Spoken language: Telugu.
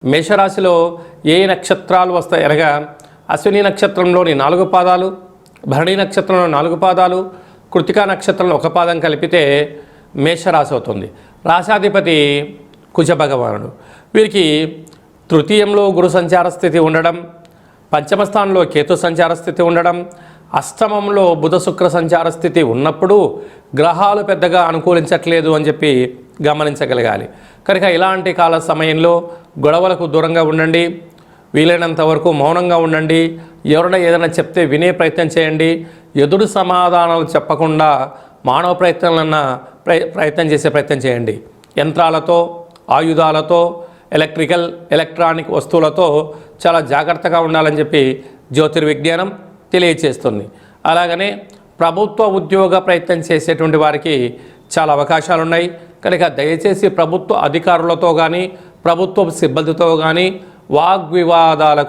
మేషరాశిలో ఏ నక్షత్రాలు వస్తాయి అనగా అశ్విని నక్షత్రంలోని 4 పాదాలు, భరణి నక్షత్రంలో 4 పాదాలు, కృతికా నక్షత్రంలో 1 పాదం కలిపితే మేషరాశి అవుతుంది. రాశాధిపతి కుజ భగవానుడు. వీరికి తృతీయంలో గురు సంచార స్థితి ఉండడం, పంచమ స్థానంలో కేతు సంచార స్థితి ఉండడం, అష్టమంలో బుధ శుక్ర సంచార స్థితి ఉన్నప్పుడు గ్రహాలు పెద్దగా అనుకూలించట్లేదు అని చెప్పి గమనించగలగాలి. కనుక ఇలాంటి కాల సమయంలో గొడవలకు దూరంగా ఉండండి, వీలైనంత వరకు మౌనంగా ఉండండి. ఎవరైనా ఏదైనా చెప్తే వినే ప్రయత్నం చేయండి. ఎదురు సమాధానాలు చెప్పకుండా మానవ ప్రయత్నం చేసే ప్రయత్నం చేయండి. యంత్రాలతో, ఆయుధాలతో, ఎలక్ట్రానిక్ వస్తువులతో చాలా జాగ్రత్తగా ఉండాలని చెప్పి జ్యోతిర్విజ్ఞానం తెలియచేస్తుంది. అలాగనే ప్రభుత్వ ఉద్యోగ ప్రయత్నం చేసేటువంటి వారికి చాలా అవకాశాలు ఉన్నాయి. కనుక దయచేసి ప్రభుత్వ అధికారులతో కానీ ప్రభుత్వ సిబ్బందితో కానీ వాగ్వివాదాలకు